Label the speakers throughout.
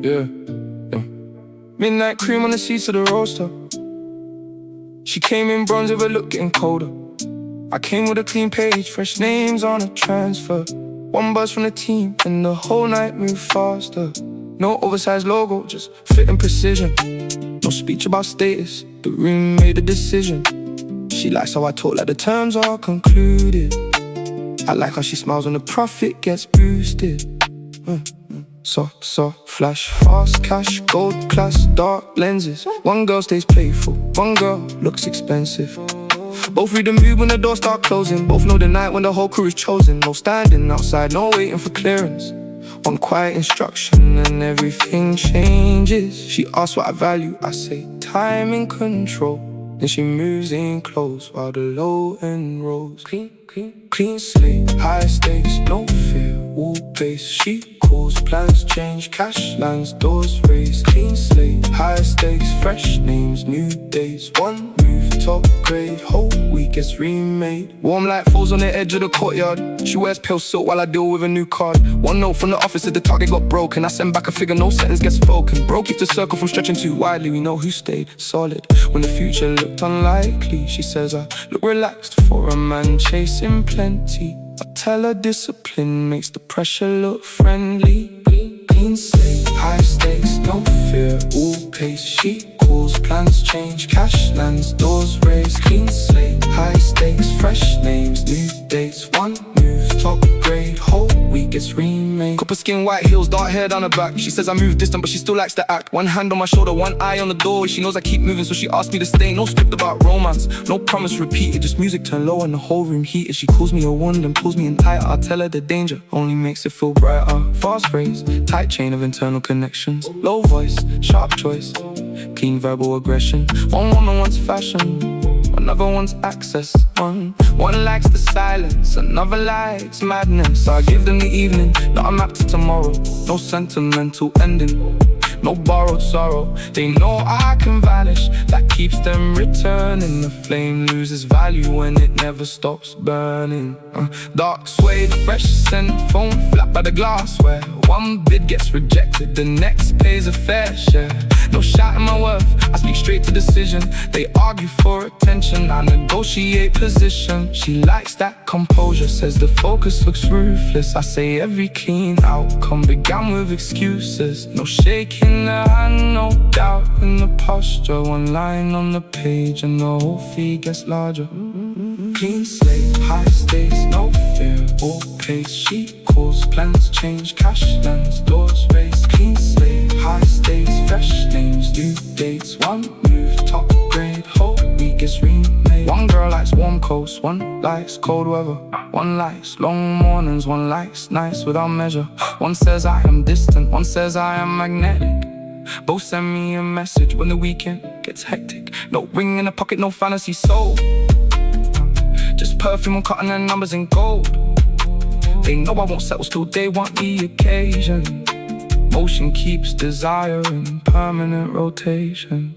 Speaker 1: Yeah. Midnight cream on the seats of the roadster. She came in bronze with her look getting colder. I came with a clean page, fresh names on a transfer. One buzz from the team and the whole night moved faster. No oversized logo, just fit and precision. No speech about status, the room made a decision. She likes how I talk like the terms are concluded. I like how she smiles when the profit gets boosted. So, flash, fast cash, gold class, dark lenses. One girl stays playful, one girl looks expensive. Both read the mood when the doors start closing. Both know the night when the whole crew is chosen. No standing outside, no waiting for clearance. One quiet instruction and everything changes. She asks what I value, I say time and control. Then she moves in close while the low end rolls. Clean slate, high stakes, no fear, all base. She calls, plans change, cash lands, doors raised. Clean slate, high stakes, fresh names, new days. One move, top grade, whole week gets remade. Warm light falls on the edge of the courtyard. She wears pale silk while I deal with a new card. One note from the office that the target got broken. I send back a figure, no sentence gets spoken. Bro keeps the circle from stretching too widely. We know who stayed solid when the future looked unlikely. She says I look relaxed for a man chasing plenty. I tell her discipline makes the pressure look friendly. Clean slate, high stakes, no fear, all pace. She calls, plans change, cash lands, doors raised. Clean slate, high stakes, fresh names, new dates. One move, top grade, whole week gets remade. Copper skin, white heels, dark hair down her back. She says I move distant but she still likes to act. One hand on my shoulder, one eye on the door. She knows I keep moving so she asks me to stay. No script about romance, no promise repeated. Just music turned low and the whole room heated. She calls me a wand and pulls me in tighter. I tell her the danger only makes it feel brighter. Fast phrase, tight chain of internal connections. Low voice, sharp choice, clean verbal aggression. One woman wants fashion, another wants access. One likes the silence, another likes madness. I give them the evening, not a map to tomorrow. No sentimental ending, no borrowed sorrow. They know I can vanish, that keeps them returning. The flame loses value when it never stops burning. Dark suede, fresh scent, phone flat by the glassware. One bid gets rejected, the next pays a fair share. No shouting my worth, I speak straight to decision. They argue for attention, I negotiate position. She likes that composure, says the focus looks ruthless. I say every clean outcome began with excuses. No shaking the hand, no doubt in the posture. One line on the page and the whole feed gets larger. Clean slate, high stakes, no fear, all pace. She calls, plans change, cash lands, doors raised. Clean slate, high stakes, fresh names, new dates. One move, top grade, whole week is remade. One girl likes warm coats, one likes cold weather. One likes long mornings, one likes nights without measure. One says I am distant, one says I am magnetic. Both send me a message when the weekend gets hectic. No ring in the pocket, no fantasy soul. Just perfume on cotton and numbers in gold. They know I won't settle, still they want the occasion. Motion keeps desire in permanent rotation.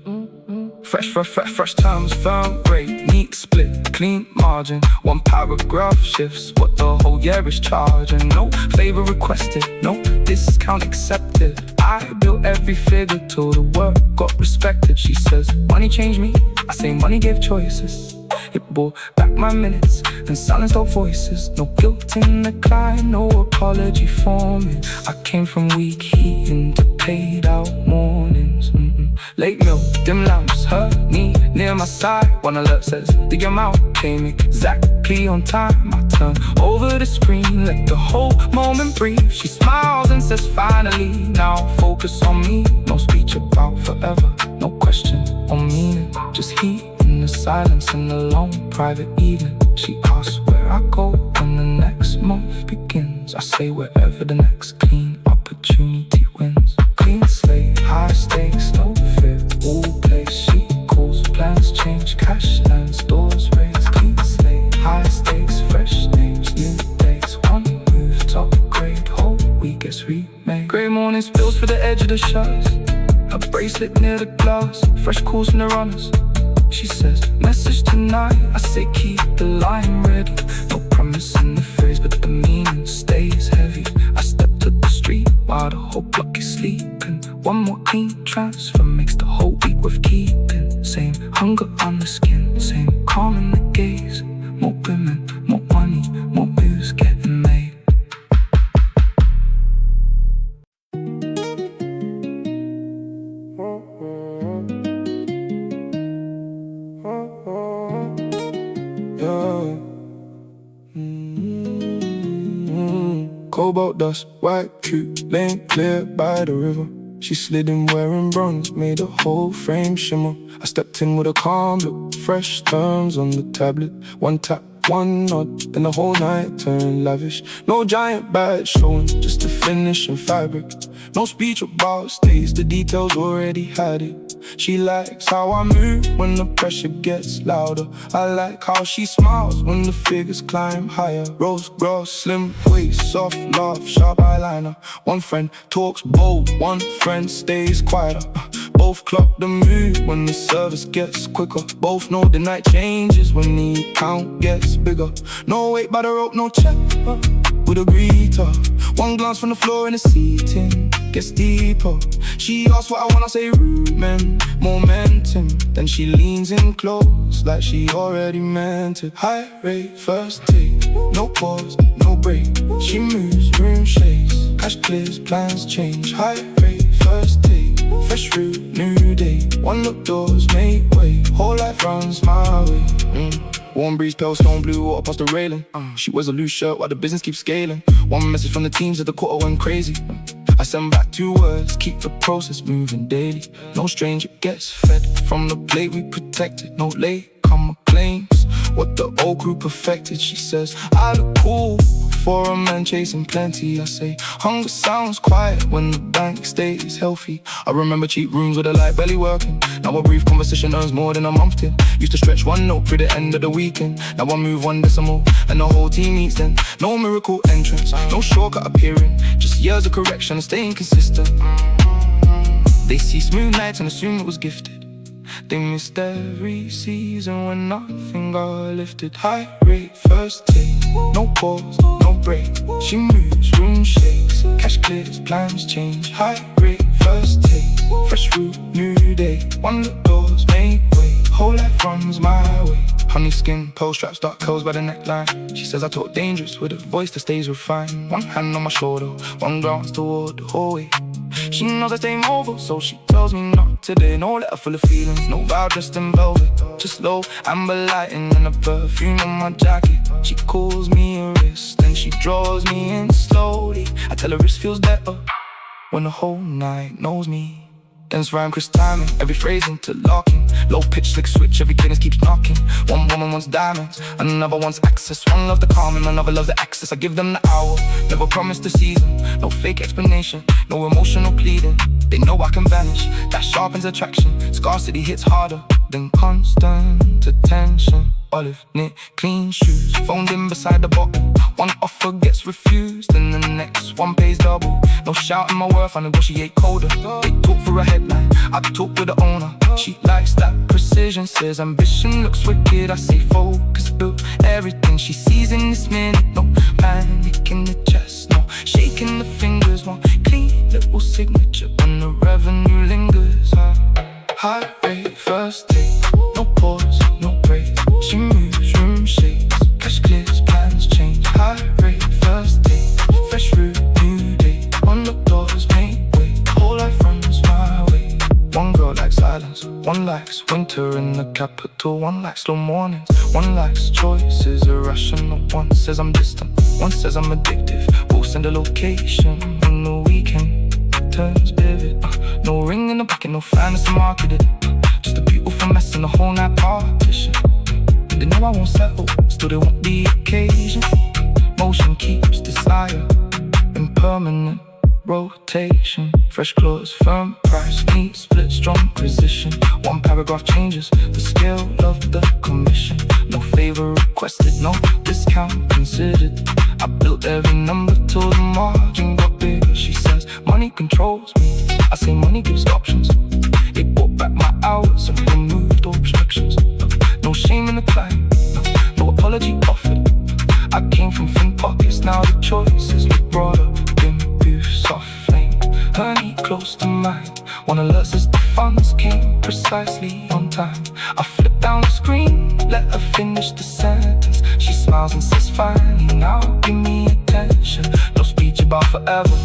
Speaker 1: Fresh terms, firm rate, neat split, clean margin. One paragraph shifts what the whole year is charging. No favor requested, no discount accepted. I built every figure till the work got respected. She says, money changed me, I say money gave choices. It brought back my minutes and silenced all voices. No guilt in the climb, no apology for me. I came from weak heat into paid out mornings. Late milk, dim lamps, her knee near my side. One alert says the amount came exactly on time. I turn over the screen, let the whole moment breathe. She smiles and says finally, now focus on me. No speech about forever, no question on meaning. Just heat in the silence in the long private evening. She asks where I go when the next month begins. I say wherever the next clean opportunity wins. Clean slate, high stakes, no fear, all place. She calls, plans change, cash lands, doors raised. Clean slate, high stakes, fresh names, new dates. One move, top grade, whole week gets remade. Grey morning spills for the edge of the shutters. A bracelet near the glass, fresh calls from the runners. She says, message tonight. I say keep the line ready. No promise in the phrase, but the meaning stays heavy. I step to the street while the whole block is sleeping. One more clean transfer makes the whole week worth keeping. Same hunger on the skin, same calm in the gaze. More women, more money, more moves getting made. Cobalt dust, white cute, laying clear by the river. She slid in wearing bronze, made the whole frame shimmer. I stepped in with a calm look, fresh terms on the tablet. One tap, one nod, then the whole night turned lavish. No giant badge showing, just the finish and fabric. No speech about stays, the details already had it. She likes how I move when the pressure gets louder. I like how she smiles when the figures climb higher. Rose gross, slim waist, soft laugh, sharp eyeliner. One friend talks bold, one friend stays quieter. Both clock the mood when the service gets quicker. Both know the night changes when the account gets bigger. No wait by the rope, no check with a greeter. One glance from the floor and the seating gets deeper. She asks what I want, I say room momentum. Then she leans in close like she already meant it. High rate, first take, no pause, no break. She moves, room shakes, cash clears, plans change. High rate, first take, fresh route, new day. One look, doors make way, whole life runs my way. Warm breeze, pale stone blue water past the railing. She wears a loose shirt while the business keeps scaling. One message from the teams at the quarter went crazy. I send back 2 words, keep the process moving daily. No stranger gets fed from the plate we protected. No late comer claims what the old crew perfected. She says, I look cool for a man chasing plenty. I say, hunger sounds quiet when the bank stays healthy. I remember cheap rooms with a light belly working. Now a brief conversation earns more than a month did. Used to stretch one note through the end of the weekend. Now I move one decimal and the whole team meets then. No miracle entrance, no shortcut appearing. Just years of correction and staying consistent. They see smooth nights and assume it was gifted. They missed every season when nothing got lifted. High rate, first take, no pause, no break. She moves, room shakes, cash clears, plans change. High rate, first take, fresh route, new day. One look, doors make way, whole life runs my way. Honey skin, pearl straps, dark curls by the neckline. She says I talk dangerous with a voice that stays refined. One hand on my shoulder, one glance toward the hallway. She knows I stay mobile, so she tells me not today. No letter full of feelings, no vow dressed in velvet. Just low, amber lighting and a perfume on my jacket. She calls me a wrist, then she draws me in slowly. I tell her wrist feels better when the whole night knows me. Dense rhyme, crisp timing, every phrase interlocking. Low pitch, slick switch, every cadence keeps knocking. One woman wants diamonds, another wants access. One loves the calm and another loves the access. I give them the hour, never promise the season. No fake explanation, no emotional pleading. They know I can vanish, that sharpens attraction. Scarcity hits harder than constant attention. Olive knit, clean shoes, phoned in beside the bottle. One offer gets refused, and the next one pays double. No shouting my worth, I negotiate colder. They talk for a headline, I talk with the owner. She likes that precision, says ambition looks wicked. I say focus, build everything she sees in this minute. No panic in the chest, no shaking the fingers. One clean little signature when the revenue lingers. High rate, first take, no pause, no break. She moves, room shakes, cash clears, plans change. High rate, first take, fresh route, new day. One look, doors make way, whole life runs my way. One girl likes silence, one likes winter in the capital. One likes slow mornings, one likes choices irrational. One says I'm distant, one says I'm addictive. Both send a location when the weekend turns vivid. No ring in the pocket, no fantasy marketed. Just a beautiful mess in the whole night partition. They know I won't settle, still they want the occasion. Motion keeps desire in permanent rotation. Fresh clothes, firm price, neat split, strong position. One paragraph changes the scale of the commission. No favor requested, no discount considered. I built every number till the margin got bigger. She says money controls me, I say money gives options. It brought back my hours and removed door restrictions. No shame in the climb, no apology offered. I came from thin pockets, now the choices look broader. Dim booth, soft flame, her knee close to mine. One alert says the funds came precisely on time. I flip down the screen, let her finish the sentence. She smiles and says finally, now give me attention. No speech about forever,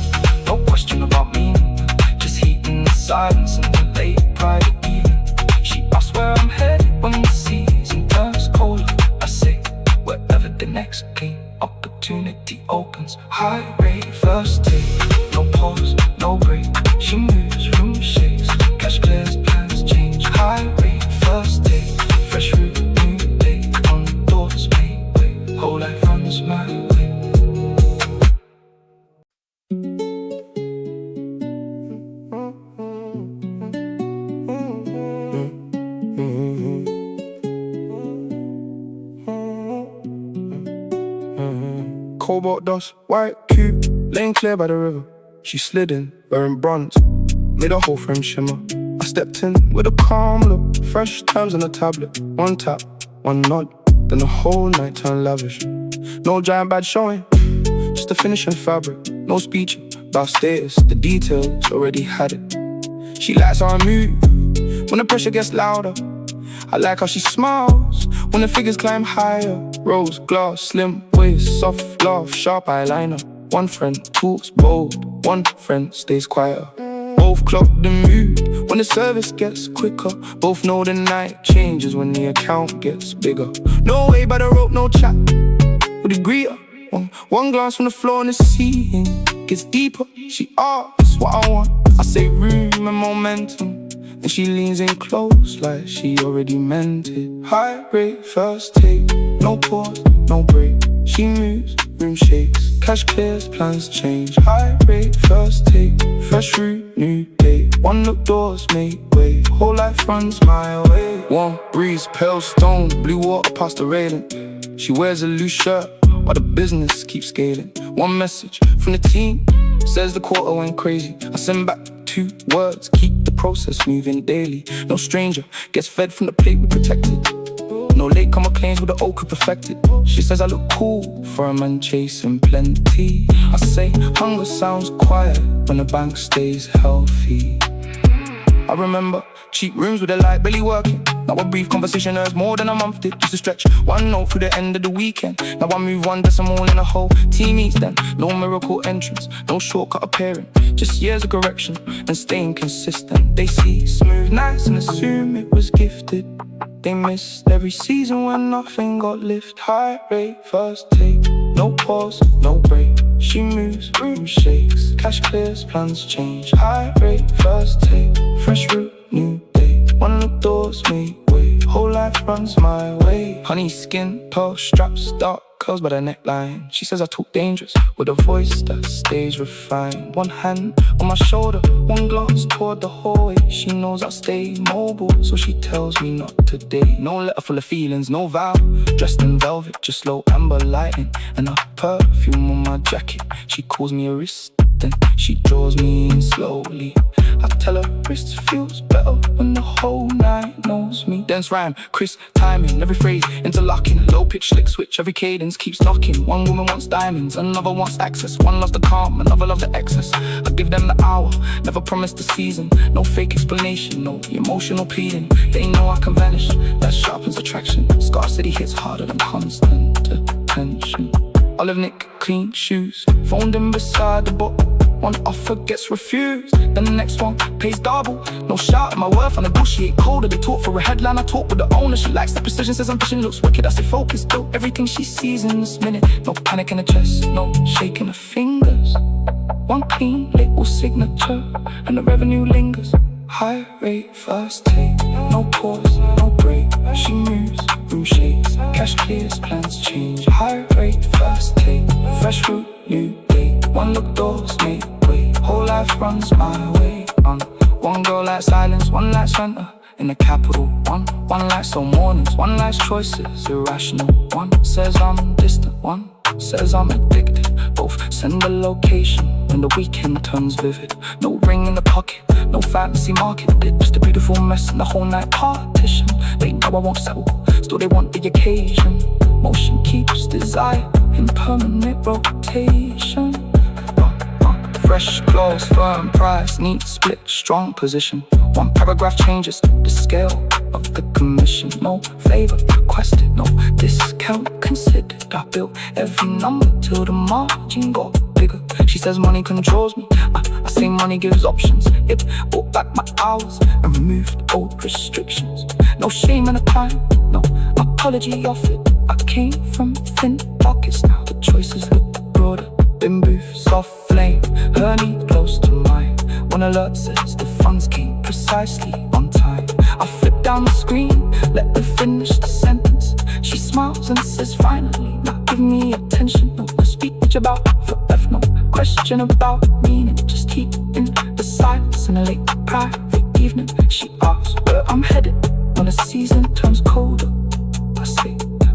Speaker 1: no question about meaning, just heat in the silence and the late private evening. She asks where I'm headed when the season turns colder. I say wherever the next clean opportunity opens. High rate first take, no pause, no break. She moves, room shakes, cash clears, plans change. High rate first take, fresh route, new day. On the doors make way, whole life runs my way. Cobalt dust, white cube, lane clear by the river. She slid in, wearing bronze, made her whole frame shimmer. I stepped in with a calm look, fresh terms on the tablet. One tap, one nod, then the whole night turned lavish. No giant badge showing, just the finishing fabric. No speech about status, the details already had it. She likes how I move when the pressure gets louder. I like how she smiles when the figures climb higher. Rose glass, slim waist, soft laugh, sharp eyeliner. One friend talks bold, one friend stays quieter. Both clock the mood when the service gets quicker. Both know the night changes when the account gets bigger. No way by the rope, no chat with a greeter. One glance from the floor and the ceiling gets deeper. She asks what I want, I say room and momentum, and she leans in close like she already meant it. High rate first take, no pause, no break. She moves, room shakes, cash clears, plans change. High rate first take, fresh route, new day. One look, doors make way, whole life runs my way. Warm breeze, pale stone, blue water past the railing. She wears a loose shirt while the business keeps scaling. One message from the team says the quarter went crazy. I send back 2 words, keep the process moving daily. No stranger gets fed from the plate we protected. No latecomer claims with the oak perfected. She says I look cool for a man chasing plenty. I say hunger sounds quiet when the bank stays healthy. I remember cheap rooms with the light barely working. Now a brief conversation earns more than a month did. Just to stretch one note through the end of the weekend. Now I move one decimal in a whole team eats then. No miracle entrance, no shortcut appearing, just years of correction and staying consistent. They see smooth nights and assume it was gifted. They missed every season when nothing got lifted. High rate first take, no pause, no break. She moves, room shakes, cash clears, plans change. High rate first take, fresh route, new day. One look, doors make way, whole life runs my way. Honey skin, pearl straps, dark curls by the neckline. She says I talk dangerous with a voice that stays refined. One hand on my shoulder, one glance toward the hallway. She knows I stay mobile, so she tells me not today. No letter full of feelings, no vow. Dressed in velvet, just low amber lighting, and a perfume on my jacket. She calls me a wrist, then she draws me in slowly. I tell her wrist feels better when the whole night knows me. Dense rhyme, crisp timing, every phrase interlocking. Low pitch, slick switch, every cadence keeps knocking. One woman wants diamonds, another wants access. One loves the calm, another loves the excess. I give them the hour, never promise the season. No fake explanation, no emotional pleading. They know I can vanish, that sharpens attraction. Scarcity hits harder than constant attention. Olive Nick, clean shoes, phoned in beside the book. One offer gets refused, then the next one pays double. No shout at my worth, I negotiate colder. They talk for a headline, I talk with the owner. She likes the precision, says ambition looks wicked. I stay focused, though everything she sees in this minute. No panic in the chest, no shaking the fingers. One clean little signature, and the revenue lingers. High rate first take, no pause, no break. She moves, room shakes, cash clears, plans change. High rate first take, fresh route, new day. One look, doors make way, whole life runs my way. On one girl likes silence, one likes center in the capital. One likes so mornings, one likes choices irrational. One says I'm distant, one says I'm addicted. Both send the location when the weekend turns vivid. No ring in the pocket, no fancy market bid, just a beautiful mess in the whole night partition. I won't settle. Still they want the occasion. Motion keeps desire in permanent rotation. Fresh clothes, firm price, neat split, strong position. One paragraph changes the scale of the commission. No favor requested, no discount considered. I built every number till the margin got bigger. She says money controls me, I say money gives options. It brought back my hours and removed old restrictions. No shame in the crime, no apology offered. I came from thin pockets, now the choices look broader. Bim booth, soft flame, her knee close to mine. One alert says the funds came precisely on time. I flip down the screen, let her finish the sentence. She smiles and says finally, now give me attention. No speech about forever, no question about meaning. Just keep in the silence in a late private evening. She asks where I'm headed when the season turns colder. I say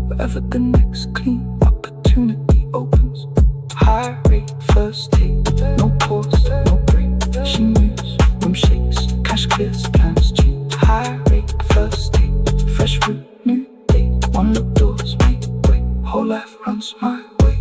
Speaker 1: wherever the next clean opportunity opens. High rate, first take, no pause, no break. She moves, room shakes, cash clears, plans change. High rate, first take, fresh route, new day. One look, doors make way, whole life runs my way.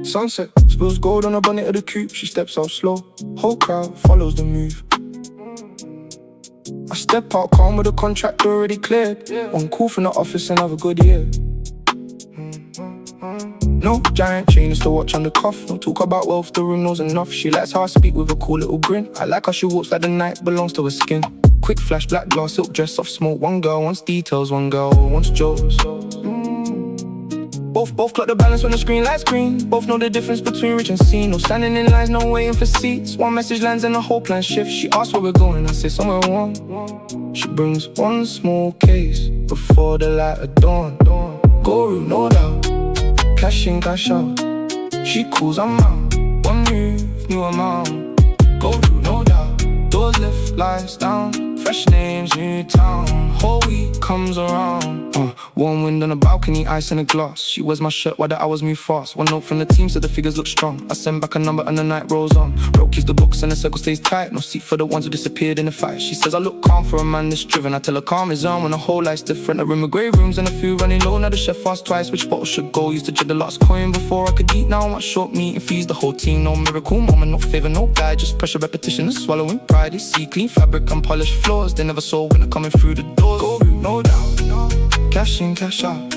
Speaker 1: Sunset spills gold on the bonnet of the coupe. She steps out slow, whole crowd follows the move. I step out calm with a contract already cleared. One call from the office and have a good year. No giant chain, it's the watch on the cuff. No talk about wealth, the room knows enough. She likes how I speak with a cool little grin. I like how she walks like the night belongs to her skin. Quick flash, black glass, silk dress, soft smoke. One girl wants details, one girl wants jokes. Both clock the balance when the screen lights green. Both know the difference between rich and seen. No standing in lines, no waiting for seats. One message lands and the whole plan shifts. She asks where we're going, I say somewhere warm. She brings one small case before the light of dawn. Go route, no doubt, cash in, cash out. She calls, I'm out. One move, new amount. Go route, no doubt, doors lift, lights down. Fresh names, new town. Whole week comes around. Warm wind on the balcony, ice in a glass. She wears my shirt while the hours move fast. One note from the team said the figures look strong. I send back a number and the night rolls on. Rope keeps the books and the circle stays tight. No seat for the ones who disappeared in the fight. She says I look calm for a man that's driven. I tell her calm is on when the whole life's different. A room with grey rooms and a few running low. Now the chef asked twice which bottle should go. Used to check the last coin before I could eat. Now I want short meat and feeds the whole team. No miracle moment, no favor, no guide. Just pressure, repetition and swallowing pride. They see clean fabric and polished floors. They never saw when they're coming through the doors. Go, no doubt, cash in, cash out.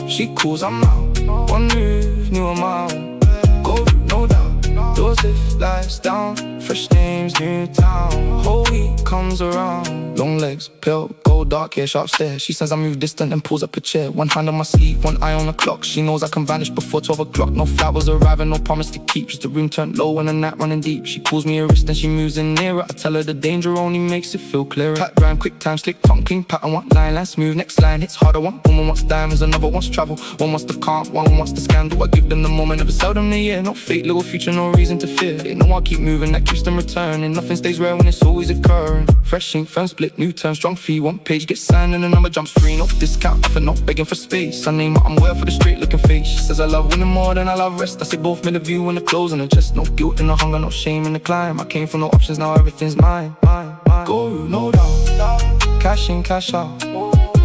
Speaker 1: She calls, I'm out. One move, new amount. Go, no doubt, doors lift, lights down. Fresh names, new town. Whole week comes around. Long legs, pale, gold, dark hair, sharp stare. She says I move distant and pulls up a chair. One hand on my sleeve, one eye on the clock. She knows I can vanish before 12 o'clock. No flowers arriving, no promise to keep. Just the room turned low and the night running deep. She pulls me a wrist and she moves in nearer. I tell her the danger only makes it feel clearer. Pat rhyme, quick time, slick tongue, clean pattern. One line smooth, next line hits harder. One woman wants diamonds, another wants travel. One wants the calm, one wants the scandal. I give them the moment, never sell them the year. No fake little future, no reason to fear. They know I keep moving, that keeps them returning. Nothing stays rare when it's always occurring. Fresh ink, firm split, new term, strong fee. One page gets signed and the number jumps free. No discount offer, not begging for space. I name what I'm well for the straight looking face. She says I love winning more than I love rest. I say both made a view and the clothes and the chest. No guilt and no hunger, no shame in the climb. I came from no options, now everything's mine. Go route, no doubt, cash in, cash out.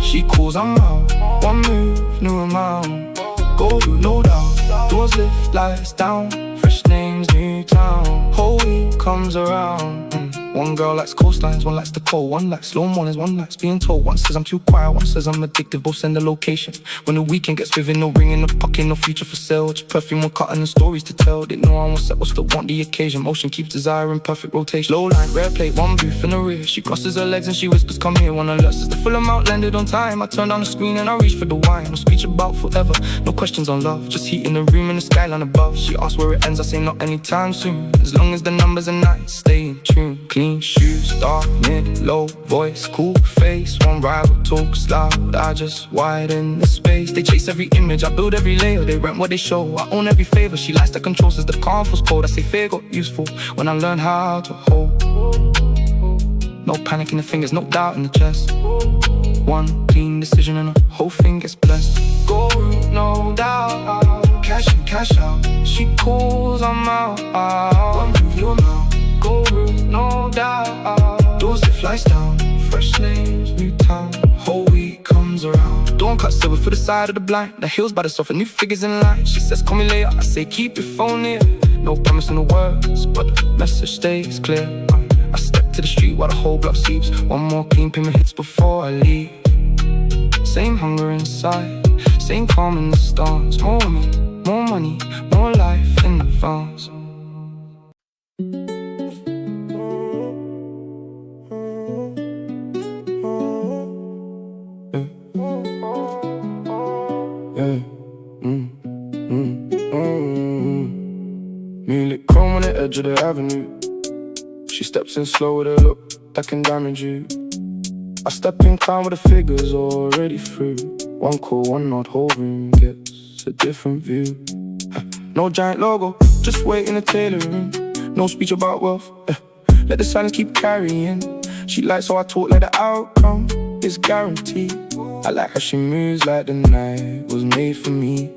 Speaker 1: She calls, I'm out. One move, new amount. Go route, no doubt, doors lift, lights down. Fresh names, new town. Whole week comes around. One girl likes coastlines, one likes the cold. One likes slow mornings, one likes being told. One says I'm too quiet, one says I'm addictive. Both send the location. When the weekend gets vivid, no ring in the pocket, no future for sale. Just perfume, one cotton and stories to tell. Didn't know I won't set, what's the want, the occasion. Motion keeps desire in perfect rotation. Low line, rare plate, one booth in the rear. She crosses her legs and she whispers, come here. One alert says the full amount landed on time. I turn on the screen and I reach for the wine. No speech about forever, no questions on love. Just heat in the room and the skyline above. She asks where it ends, I say not anytime soon. As long as the numbers are nice, stay in tune. Clean shoes, dark mid, low voice, cool face. One rival talks loud, I just widen the space. They chase every image, I build every layer. They rent what they show, I own every favor. She likes the control, says the calm feels cold. I say fear got useful when I learn how to hold. No panic in the fingers, no doubt in the chest. One clean decision and the whole thing gets blessed. Go route, no doubt. Cash in, cash out. She calls, I'm out. One move, you amount. Go route, no doubt. Doors lift, lights down. Fresh names, new town. Whole week comes around. Dawn cuts silver through the side of the blind. The hills by the sofa, new figures in line. She says, call me later. I say, keep your phone near. No promise in the words, but the message stays clear. I step to the street while the whole block sleeps. One more clean payment hits before I leave. Same hunger inside, same calm in the stars. More women, more money, more life in advance. Moonlit chrome on the edge of the avenue. She steps in slow with a look that can damage you. I step in calm with the figures already through. One call, one nod, whole room gets a different view. No giant logo, just waiting to tailor room. No speech about wealth, let the silence keep carrying. She likes how I talk like the outcome is guaranteed. I like how she moves like the night was made for me.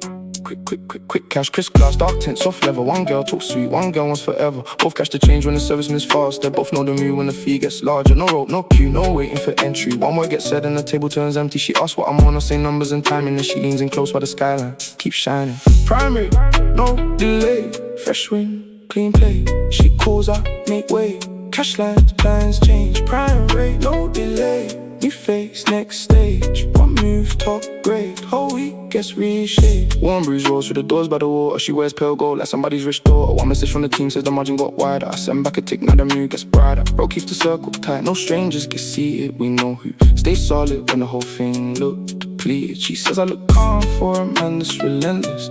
Speaker 1: Quick cash, crisp glass, dark tint, soft leather. One girl talks sweet, one girl wants forever. Both cash the change when the service moves fast. They both know the move when the fee gets larger. No rope, no queue, no waiting for entry. One word gets said and the table turns empty. She asks what I'm on, I say numbers and timing. Then she leans in close by the skyline, keeps shining. Primary, no delay. Fresh wind, clean play. She calls, I make way. Cash lines, plans change. Prime rate, no delay. New face, next stage. One move, top grade. Whole week gets reshaped. Warm breeze rolls through the doors by the water. She wears pale gold like somebody's rich daughter. One message from the team says the margin got wider. I send back a tick, now the mood gets brighter. Bro keeps the circle tight, no strangers get seated. We know who stays solid when the whole thing looked depleted. She says I look calm for a man that's relentless.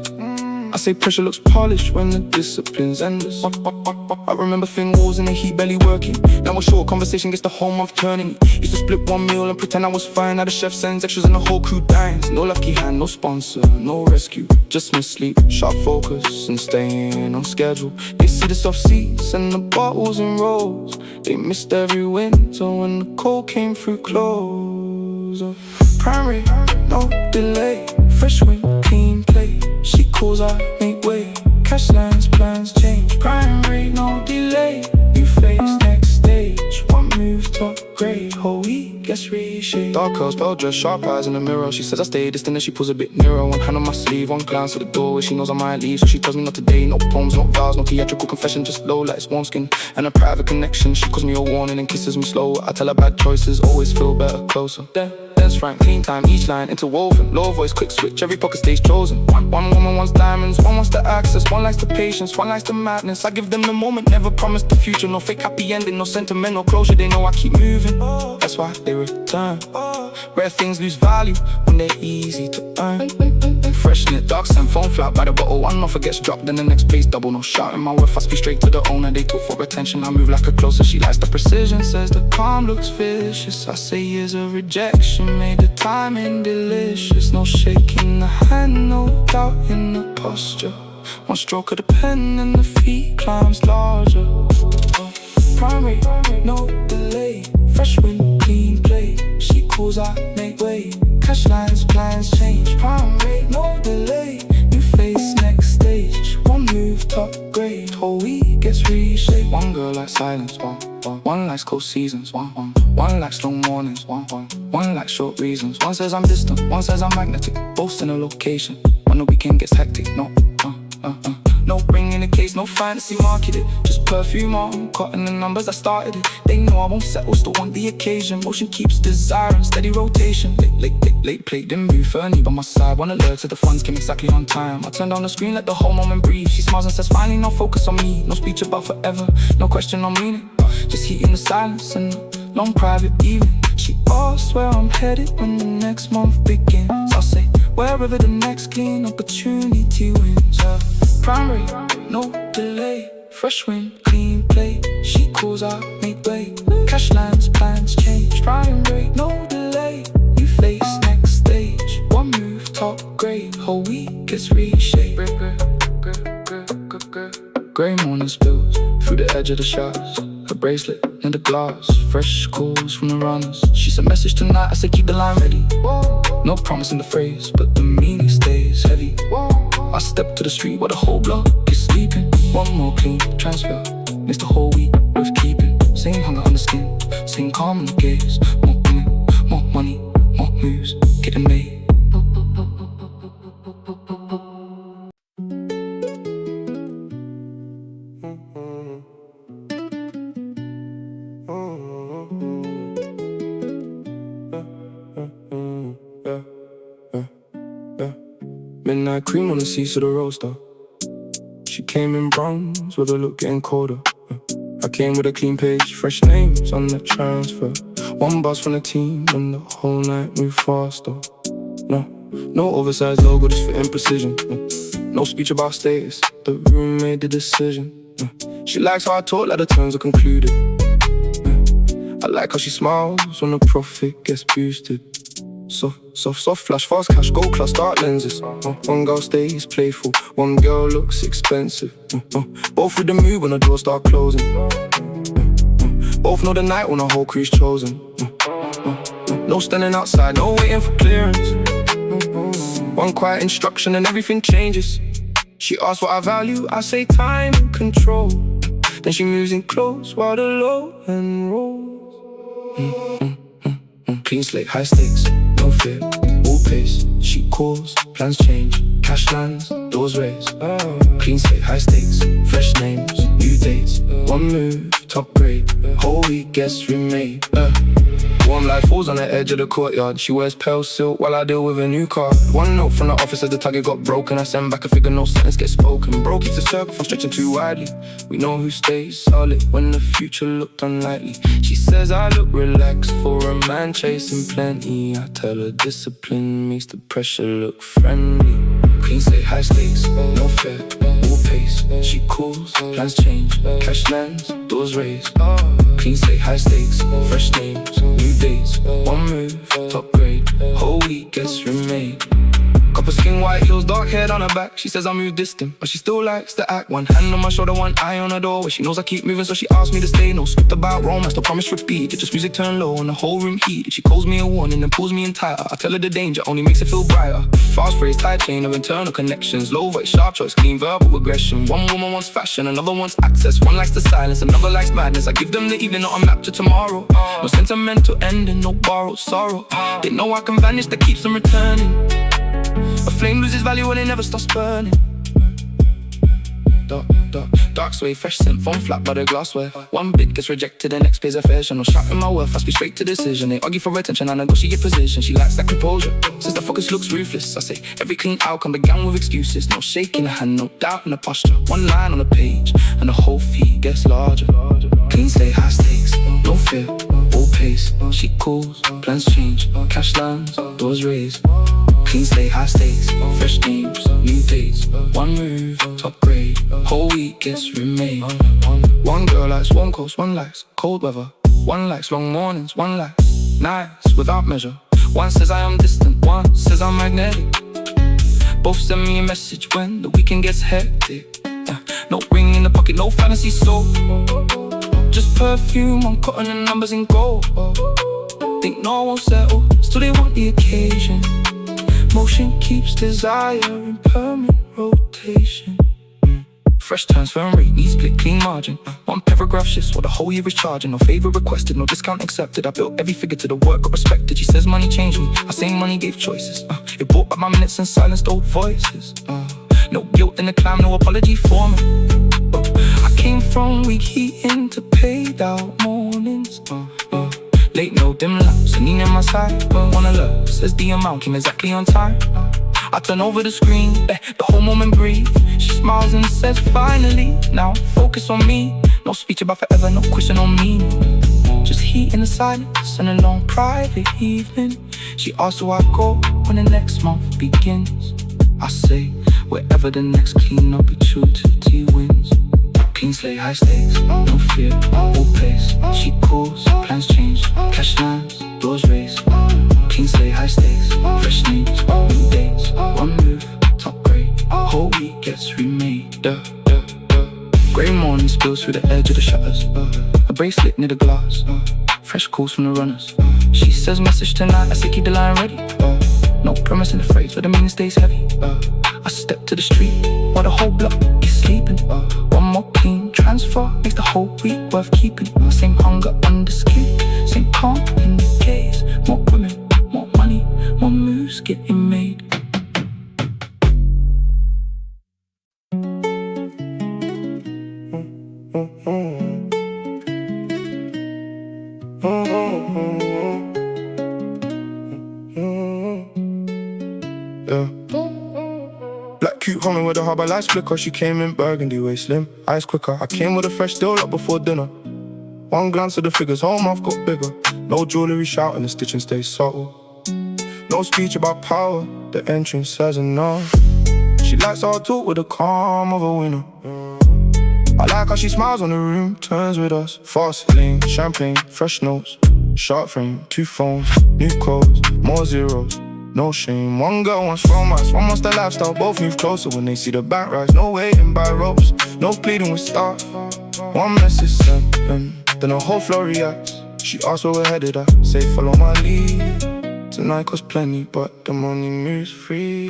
Speaker 1: I say pressure looks polished when the discipline's endless. I remember thin walls in the heat, barely working. Now a short conversation gets the whole month turning. Used to split one meal and pretend I was fine. Now the chef sends extras and the whole crew dines. No lucky hand, no sponsor, no rescue. Just miss sleep, sharp focus and staying on schedule. They see the soft seats and the bottles in rows. They missed every winter when the cold came through close. Primary, no delay. Fresh wind, clean play. She calls, I make way. Cash lines, plans change. Prime rate, no delay. New face, next stage. One move, top grade. Whole week gets reshaped. Dark curls, pearl dress, sharp eyes in the mirror. She says I stay distant and she pulls a bit nearer. One hand on my sleeve, one glance at the door where she knows I might leave. So she tells me not today. No poems, no vows, no theatrical confession. Just low like it's warm skin and a private connection. She calls me a warning and kisses me slow. I tell her bad choices always feel better closer. Dense frank, clean time, each line interwoven. Low voice, quick switch, every pocket stays chosen. One woman wants diamonds, one wants the access. One likes the patience, one likes the madness. I give them the moment, never promise the future. No fake happy ending, no sentiment, no closure. They know I keep moving, that's why they return. Rare things lose value when they're easy to earn. Fresh knit, dark scent, phone flat by the bottle. One offer gets dropped, then the next place double. No shouting my worth, I speak straight to the owner. They talk for attention, I move like a closer. She likes the precision, says the calm looks vicious. I say years of rejection made the timing delicious. No shaking the hand, no doubt in the posture. One stroke of the pen and the feet climbs larger. Primary, no delay. Fresh wind, clean play. She calls, I make way. Cash lines, plans change. Prime rate, no delay. New face, next stage. One move, top grade. Whole week gets reshaped. One girl likes silence, one likes cold seasons, one likes long mornings, one likes short reasons. One says I'm distant, one says I'm magnetic. Both in a location. When the weekend gets hectic, no ring in the case, no fantasy marketed. Just perfume on, cotton the numbers, I started it. They know I won't settle, still want the occasion. Motion keeps desiring, steady rotation. Late plate, didn't move, Fernie by my side. One alert to the funds came exactly on time. I turned on the screen, let the whole moment breathe. She smiles and says finally no focus on me. No speech about forever, no question on meaning. Just heat in the silence and a long private evening. She asks where I'm headed when the next month begins. I'll say wherever the next clean opportunity wins. Primary, no delay. Fresh wind, clean play. She calls, I make way. Cash lines, plans change. Prime rate, no delay. New face, next stage. One move, top grade. Whole week gets reshaped. Grey morning spills through the edge of the shutters. Her bracelet and the glass, fresh calls from the runners. She said message tonight, I said keep the line ready. No promise in the phrase, but the meaning stays heavy. I stepped to the street where the whole block is sleeping. One more clean transfer, missed the whole week worth keeping. Same hunger on the skin, same calm in the gaze. More women, more money, more moves, getting made. Midnight cream on the seats of the roadster. She came in bronze with a look getting colder. I came with a clean page, fresh names on the transfer. One bus from the team and the whole night moved faster. No oversized logo, just for imprecision. No speech about status, the room made the decision. She likes how I talk like the terms are concluded. I like how she smiles when the profit gets boosted. Soft flash, fast cash, gold class, dark lenses. One girl stays playful, one girl looks expensive. Both with the mood when the doors start closing. Both know the night when the whole crew's chosen. No standing outside, no waiting for clearance. One quiet instruction and everything changes. She asks what I value, I say time and control. Then she moves in close while the low end rolls. Clean slate, high stakes, no fear, all pace. She calls, plans change, cash lands, doors raise. Clean slate, high stakes, fresh names, new dates. One move, top grade, whole week gets remade. Warm light falls on the edge of the courtyard. She wears pale silk while I deal with a new card. One note from the office as the target got broken. I send back a figure, no sentence gets spoken. Bro keeps the circle from stretching too widely. We know who stays solid when the future looked unlikely. She says I look relaxed for a man chasing plenty. I tell her discipline makes the pressure look friendly. Clean slate, high stakes, no fear, all pace. She calls, plans change, cash lands, doors raise. Clean slate, high stakes, fresh names, new dates. One move, top grade, whole week gets remade. Copper skin, white heels, dark hair on her back. She says I move distant, but she still likes to act. One hand on my shoulder, one eye on her doorway. She knows I keep moving, so she asks me to stay. No script about romance, no promise repeat. It's just music turned low and the whole room heated. She calls me a warning and pulls me in tighter. I tell her the danger only makes it feel brighter. Fast phrase, tight chain of internal connections. Low voice, sharp choice, clean verbal aggression. One woman wants fashion, another wants access. One likes the silence, another likes madness. I give them the evening, not a map to tomorrow. No sentimental ending, no borrowed sorrow. They know I can vanish, that keeps them returning. A flame loses value when it never stops burning. Dark sway, fresh scent, phone flat by the glassware. One bid gets rejected, the next pays a fair share. No shouting my worth, I speak straight to decision. They argue for attention, I negotiate position. She likes that composure, says the focus looks ruthless. I say every clean outcome began with excuses. No shaking the hand, no doubt in the posture. One line on the page, and the whole feed gets larger. Clean slate, high stakes, no fear, all pace. She calls, plans change, cash lands, doors raise. Clean slate, high stakes, fresh names, new dates. One move, top grade, whole week gets remade. One girl likes warm coast, one likes cold weather. One likes long mornings, one likes nights without measure. One says I am distant, one says I'm magnetic. Both send me a message when the weekend gets hectic. No ring in the pocket, no fantasy soul. Just perfume on cotton and numbers in gold. Think no one will settle, still they want the occasion. Motion keeps desire in permanent rotation. Fresh transfer rate needs split, clean margin. One paragraph shifts while the whole year is charging. No favor requested, no discount accepted. I built every figure to the work, got respected. She says money changed me, I say money gave choices. It brought back my minutes and silenced old voices. No guilt in the climb, no apology for me. I came from weak heating to paid out mornings. Late, no dim lamps, and in my side. Wanna love, says the amount came exactly on time. I turn over the screen, let the whole moment breathe. She smiles and says finally, now focus on me. No speech about forever, no question on me. Just heat in the silence and a long private evening. She asks where I go when the next month begins. I say, wherever the next clean opportunity wins. Clean slate, high stakes, no fear, all pace. She calls, plans change, cash lands, doors raise. Clean slate, high stakes, fresh names, new dates. One move, top grade, whole week gets remade. Grey morning spills through the edge of the shutters. A bracelet near the glass. Fresh calls from the runners. She says message tonight, I say keep the line ready. No promise in the phrase, but the meaning stays heavy. I step to the street while the whole block is sleeping. One more clean transfer makes the whole week worth keeping. Same hunger on the skin, same calm in the gaze. More women, more money, more moves getting made. Black cute homie with a harbour lights flicker. She came in burgundy, waist slim, eyes quicker. I came with a fresh deal up before dinner. One glance at the figures, whole mouth got bigger. No jewellery shouting, the stitching stays subtle. No speech about power, the entrance says enough. She likes our talk with the calm of a winner. I like how she smiles when the room turns with us. Fast lane, champagne, fresh notes, sharp frame, 2 phones, new clothes, more zeros. No shame, one girl wants romance, one wants the lifestyle. Both move closer when they see the bank rise. No waiting by ropes, no pleading with staff. One message sent, and then a whole floor reacts. She asks where we're headed, I say follow my lead. Tonight costs plenty, but the money moves free.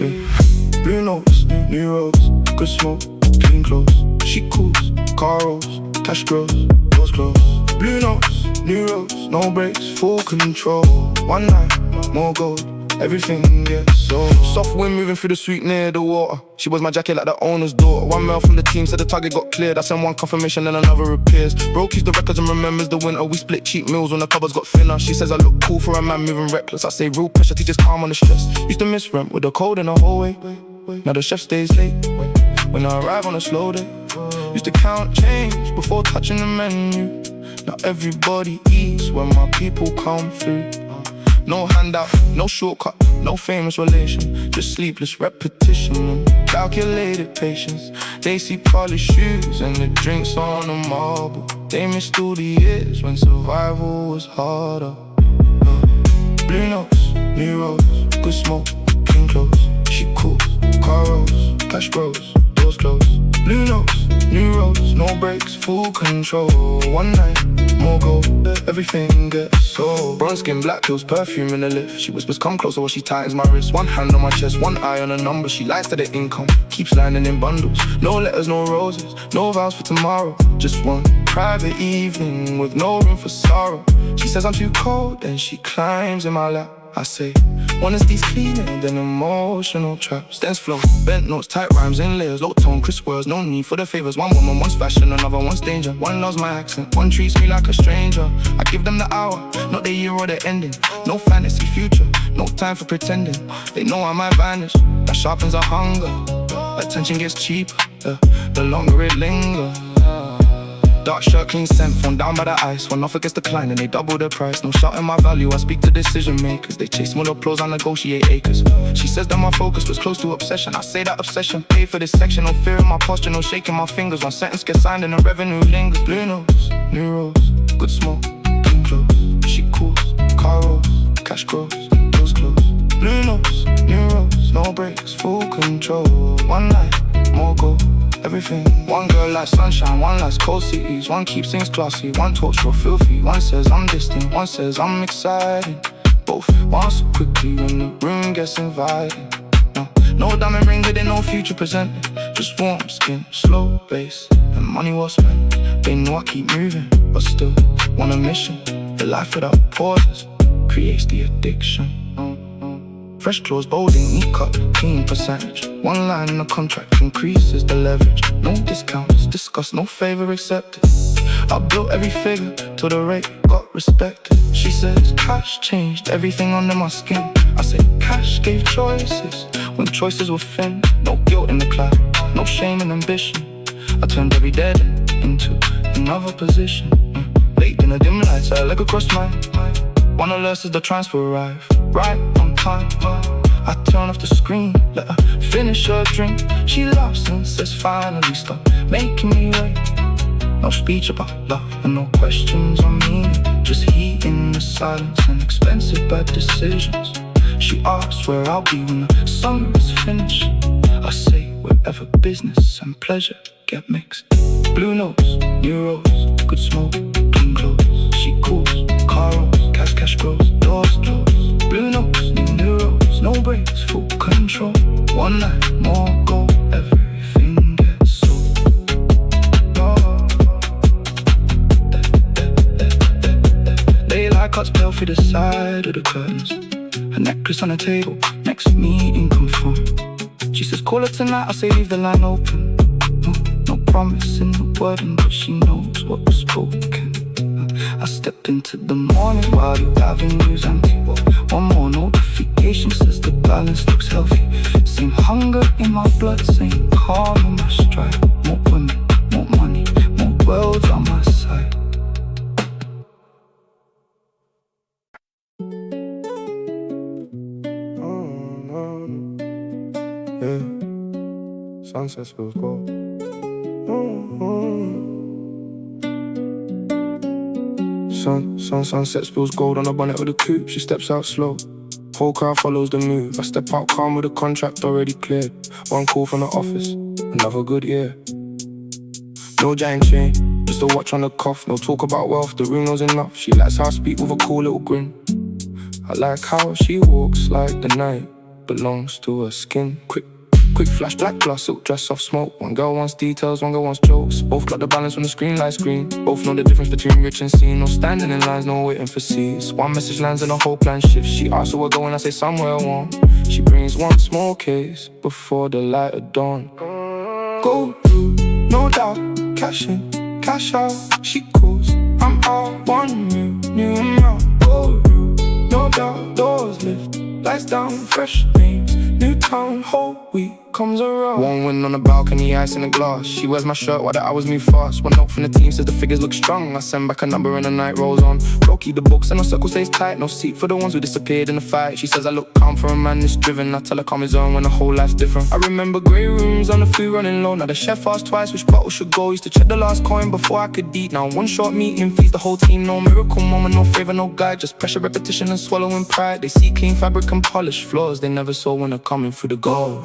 Speaker 1: Blue notes, new roads, good smoke, clean clothes. She cools, car rolls, cash grows, doors close. Blue notes, new roads, no brakes, full control. One night, more gold, everything gets sold. Soft wind moving through the street near the water. She wears my jacket like the owner's daughter. One mail from the team said the target got cleared. I send one confirmation and another appears. Bro keeps the records and remembers the winter. We split cheap meals when the cupboards got thinner. She says I look cool for a man moving reckless. I say real pressure teaches calm on the stress. Used to miss rent with the cold in the hallway. Now the chef stays late when I arrive on a slow day. Used to count change before touching the menu. Now everybody eats when my people come through. No handout, no shortcut, no famous relation. Just sleepless repetition and calculated patience. They see polished shoes and the drinks on the marble. They missed all the years when survival was harder. Blue notes, new roads, good smoke, clean clothes. She cools, car rolls, cash grows, doors close. Blue notes, new roads, no brakes, full control. One night, more gold, everything gets sold. Bronze skin, black pills, perfume in the lift. She whispers come closer while she tightens my wrist. One hand on my chest, one eye on a number. She lies to the income, keeps landing in bundles. No letters, no roses, no vows for tomorrow. Just one private evening with no room for sorrow. She says I'm too cold and she climbs in my lap. I say, one is these cleaner than emotional traps. Dance flow, bent notes, tight rhymes in layers, low tone, crisp words, no need for the favors. One woman wants fashion, another wants danger. One loves my accent, one treats me like a stranger. I give them the hour, not the year or the ending. No fantasy future, no time for pretending. They know I might vanish, that sharpens our hunger. Attention gets cheaper, the longer it lingers. Dark shirt, clean scent, phone down by the ice. When offer gets declined and they double the price. No shouting my value, I speak to decision makers. They chase more applause, I negotiate acres. She says that my focus was close to obsession. I say that obsession paid for this section. No fear in my posture, no shaking my fingers. One sentence gets signed and the revenue lingers. Blue notes, new roads, good smoke, clean clothes. She cools, car rolls, cash grows, doors close. Blue notes, new roads, no brakes, full control. One night, more gold, everything. One girl likes sunshine, one likes cold cities. One keeps things classy, one talks real filthy. One says I'm distant, one says I'm excited. Both want so quickly when the room gets inviting. No diamond ring with it, no future presented. Just warm skin, slow bass, and money well spent. They know I keep moving, but still want a mission. The life without pauses creates the addiction. Fresh clothes, bolding, neat cut, clean percentage. One line in the contract increases the leverage. No discounts, discussed, no favor accepted. I built every figure till the rate got respected. She says cash changed everything under my skin. I say cash gave choices when choices were thin. No guilt in the cloud, no shame in ambition. I turned every dead end into another position. Late in the dim lights, I look across my mind. One alert as the transfer arrive, right on time. I turn off the screen, let her finish her drink. She laughs and says finally stop making me wait. No speech about love and no questions on meaning. Just heat in the silence and expensive bad decisions. She asks where I'll be when the summer is finished. I say wherever business and pleasure get mixed. Blue notes, new roads, good smoke, clean clothes. cash grows, doors close. Blue notes, new roads, no brakes, full control. One night, more gold, everything gets sold. Oh. Daylight cuts pale through the side of the curtains. Her necklace on the table, next meeting confirmed. She says call her tonight, I say leave the line open. No promise in the wording, but she knows what was spoken. I step into the morning while the avenue's empty. One more notification says the balance looks healthy. Same hunger in my blood, same calm in my stride. More women, more money, more worlds on my side. Yeah, sunset spills gold. Sunset spills gold on the bonnet of the coupe. She steps out slow. Whole crowd follows the move. I step out calm with a contract already cleared. One call from the office, another good year. No giant chain, just a watch on the cuff. No talk about wealth, the room knows enough. She likes how I speak with a cool little grin. I like how she walks like the night belongs to her skin. Quick flash, black gloss, silk dress off smoke. One girl wants details, one girl wants jokes. Both got the balance when the screen lights green. Both know the difference between rich and seen. No standing in lines, no waiting for seats. One message lands and the whole plan shifts. She asks where we're going, I say somewhere warm. She brings one small case before the light of dawn. Go through, no doubt, cash in, cash out. She calls, I'm out, one new amount. Go through, no doubt, doors lift, lights down, fresh names. New town, whole week comes around. Warm wind on the balcony, ice in the glass. She wears my shirt while the hours move fast. One note from the team says the figures look strong. I send back a number and the night rolls on. Bro, keep the books and the circle stays tight. No seat for the ones who disappeared in the fight. She says I look calm for a man that's driven. I tell her calm his own when the whole life's different. I remember grey rooms on the food running low. Now the chef asked twice which bottle should go. Used to check the last coin before I could eat. Now one short meeting feeds the whole team. No miracle moment, no favor, no guide. Just pressure, repetition and swallowing pride. They see clean fabric and polished floors. They never saw when they're coming through the goal.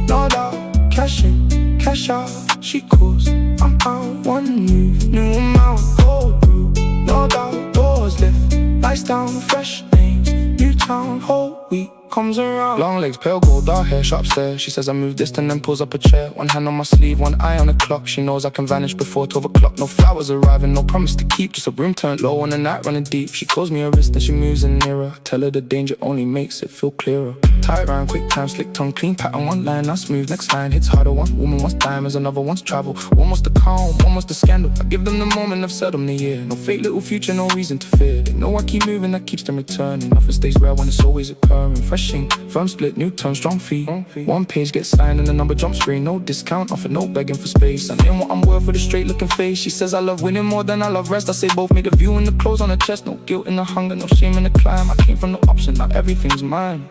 Speaker 1: No doubt, cash in, cash out. She calls, I'm out, one new amount. Go through, no doubt, doors lift, lights down, fresh names. New town, whole week comes around. Long legs, pale gold, dark hair, sharp stare. She says I move distant and pulls up a chair. One hand on my sleeve, one eye on the clock. She knows I can vanish before 12 o'clock. No flowers arriving, no promise to keep. Just a room turned low and the night running deep. She calls me a wrist and she moves in nearer. Tell her the danger only makes it feel clearer. Tight round, quick time, slick tongue, clean pattern. One line, not smooth, next line hits harder. One woman wants diamonds, another wants travel. One wants the calm, one wants the scandal. I give them the moment, I've set them the year. No fake little future, no reason to fear. They know I keep moving, that keeps them returning. Nothing stays rare when it's always occurring. Fresh ink, firm split, new term, strong fee. One page gets signed and the number jumps free. No discount, offer no begging for space. I'm in what I'm worth with a straight looking face. She says I love winning more than I love rest. I say both, made a view in the clothes on the chest. No guilt in the hunger, no shame in the climb. I came from no option, now everything's mine.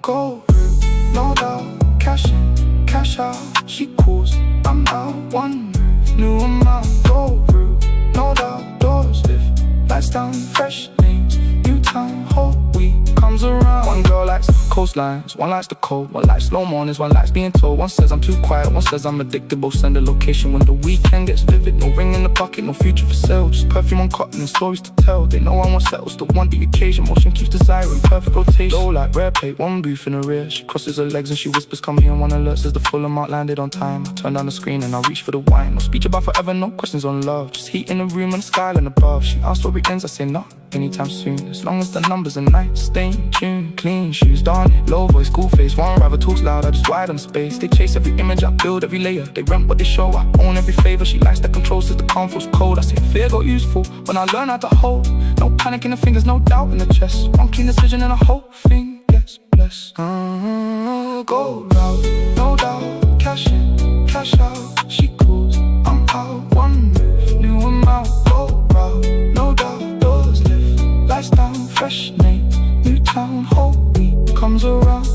Speaker 1: Go through, no doubt, cash in, cash out. She calls, I'm out, one new amount. Go through, no doubt, doors lift, lights down, fresh names. New town, whole week comes around. One girl likes coastlines, one likes the cold. One likes slow mornings, one likes being told. One says I'm too quiet, one says I'm addicted. Both send a location when the weekend gets vivid. No ring in the pocket, no future for sale. Just perfume on cotton and stories to tell. They know I want settle, still want the occasion. Motion keeps desiring, perfect rotation. Low like rare plate, one booth in the rear. She crosses her legs and she whispers come here. One alert says the full amount landed on time. I turn down the screen and I reach for the wine. No speech about forever, no questions on love. Just heat in the room and the skyline above. She asks where it ends, I say not anytime soon. As long as the numbers are nice, stay in tune. Clean shoes, darn it, low voice, cool face. One rival talks loud, I just wide on space. They chase every image, I build every layer. They rent what they show, I own every favor. She likes that control, says the calm feels cold. I say fear got useful when I learn how to hold. No panic in the fingers, no doubt in the chest. One clean decision and the whole thing gets blessed. Go route, no doubt, cash in, cash out. She calls, I'm out, one move, new amount. Go route, no doubt, doors lift, lights down, fresh name. New town, whole week comes around.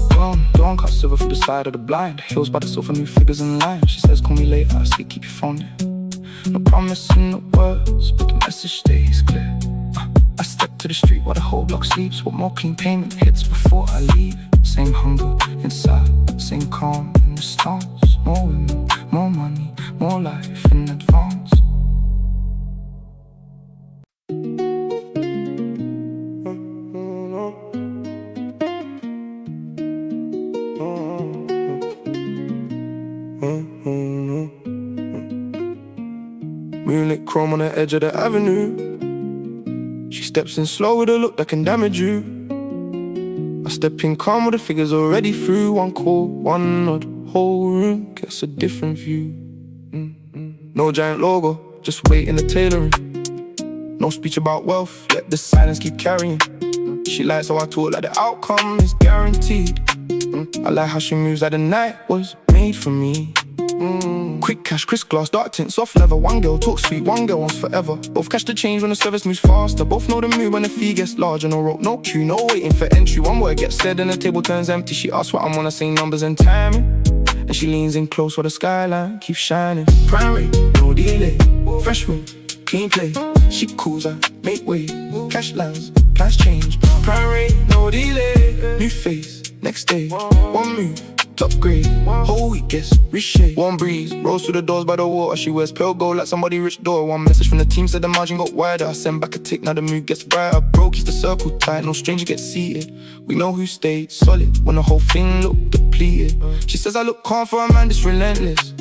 Speaker 1: Dawn cut silver through the side of the blind. Hills by the sofa, new figures in line. She says call me later, I say keep your phone there. No promise in the words, but the message stays clear. I step to the street while the whole block sleeps. What more clean payment hits before I leave. Same hunger inside, same calm in the stance. More women, more money, more life in advance. chrome on the edge of the avenue. She steps in slow with a look that can damage you. I step in calm with the figures already through. One call, one nod, whole room gets a different view. No giant logo, just wait in the tailoring. No speech about wealth, let the silence keep carrying. She likes how I talk like the outcome is guaranteed. I like how she moves like the night was made for me. Quick cash, crisp glass, dark tint, soft leather. One girl talks sweet, one girl wants forever. Both catch the change when the service moves faster. Both know the mood when the fee gets larger. No rope, no queue, no waiting for entry. One word gets said and the table turns empty. She asks what I'm on, I say numbers and timing. And she leans in close while the skyline keeps shining. Prime rate, no delay. Fresh wind, clean play. She cools, I make way. Cash lands, plans change. Prime rate, no delay. New face, next day. One move, top grade. Whole week gets reshaped. Warm breeze, rolls through the doors by the water. She wears pale gold like somebody rich door. One message from the team said the margin got wider. I send back a tick, now the mood gets brighter. Bro keeps the circle tight, no stranger gets seated. We know who stayed solid when the whole thing looked depleted. She says I look calm for a man that's relentless.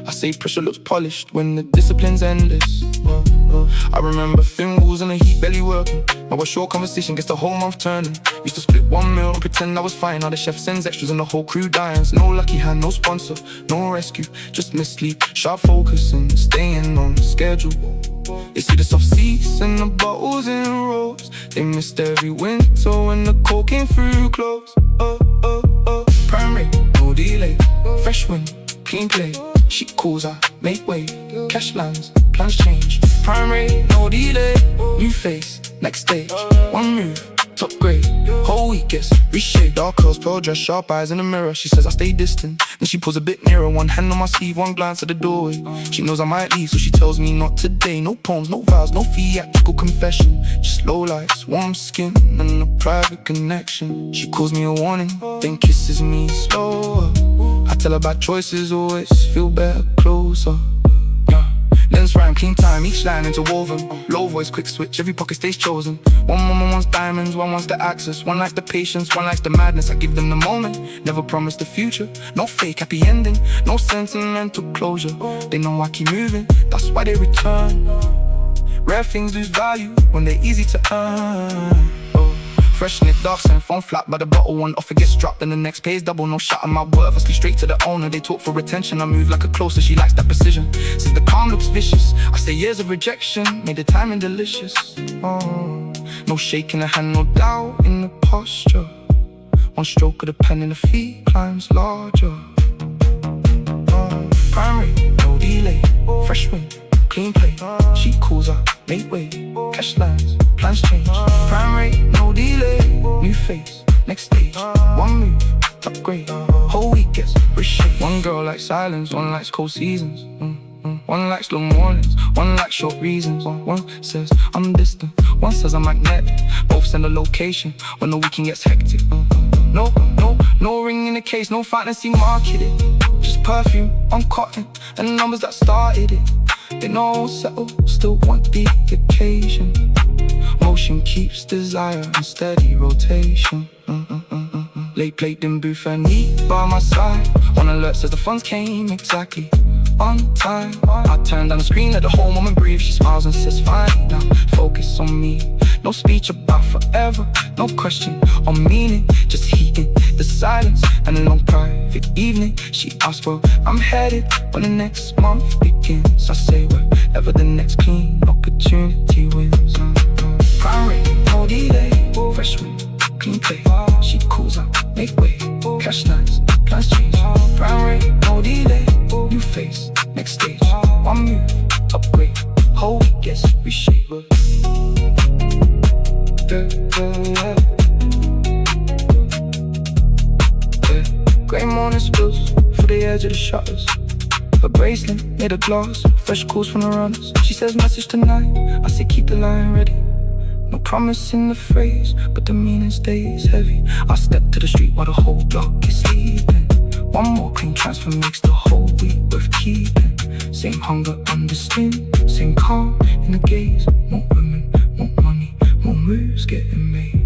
Speaker 1: I say pressure looks polished when the discipline's endless. I remember thin walls and the heat barely working. Now a short conversation gets the whole month turning. Used to split one meal and pretend I was fine. Now the chef sends extras and the whole crew dines. No lucky hand, no sponsor, no rescue. Just miss sleep, sharp focus and staying on schedule. They see the soft seats and the bottles in rows. They missed every winter when the cold came through close. Prime rate, no delay. Fresh wind, clean play. She calls, I make way. Cash lands, plans change. Prime rate, no delay. New face, next stage. One move, top grade. Whole week gets reshaped. Dark curls, pearl dress, sharp eyes in the mirror. She says I stay distant, then she pulls a bit nearer. One hand on my sleeve, one glance at the doorway. She knows I might leave, so she tells me not today. No poems, no vows, no theatrical confession. Just low lights, warm skin, and a private connection. She calls me a warning, then kisses me slower. I tell her bad choices always feel better closer. Lens rhyme, clean time, each line interwoven. Low voice, quick switch, every pocket stays chosen. One woman wants diamonds, one wants the access. One likes the patience, one likes the madness. I give them the moment, never promise the future. No fake happy ending, no sentimental closure. They know I keep moving, that's why they return. Rare things lose value when they're easy to earn. Fresh in it, dark scent, phone flat by the bottle. One offer gets dropped, then the next pays double. No shot of my worth, I speak straight to the owner. They talk for attention, I move like a closer. She likes that precision, since the calm looks vicious. I say years of rejection made the timing delicious. No shaking the hand, no doubt in the posture. One stroke of the pen and the feet climbs larger. Prime rate, no delay. Fresh wind, clean play. She calls, I make way. Cash lands, plans change. Prime rate, no delay. New face, next stage. One move, top grade. Whole week gets reshaped. One girl likes silence, one likes cold seasons. One likes long mornings, one likes short reasons. One says I'm distant, one says I'm magnetic. Both send a location when the weekend gets hectic. No ring in the case, no fantasy marketed. Just perfume on cotton and numbers that started it. They know I won't settle, still want the occasion. Motion keeps desire in steady rotation. Late plate in booth and neat by my side. One alert says the funds came exactly on time. I turn down the screen, let the whole moment breathe. She smiles and says fine, now focus on me. No speech about forever, no question on meaning. Just heating the silence and a long private evening. She asks where I'm headed when the next month begins. I say wherever the next clean opportunity wins. Prime rate, no delay. Fresh wind, clean play. She calls out, make way. Cash lines, plans change. Prime rate, no delay. New face, next stage. One move, top grade. Whole week gets reshaped. Grey morning spills through the edge of the shutters. Her bracelet made of glass, fresh calls from the runners. She says message tonight, I say keep the line ready. No promise in the phrase, but the meaning stays heavy. I step to the street while the whole block is sleeping. One more clean transfer makes the whole week worth keeping. Same hunger on the skin, same calm in the gaze. More women, more money, more moves getting made.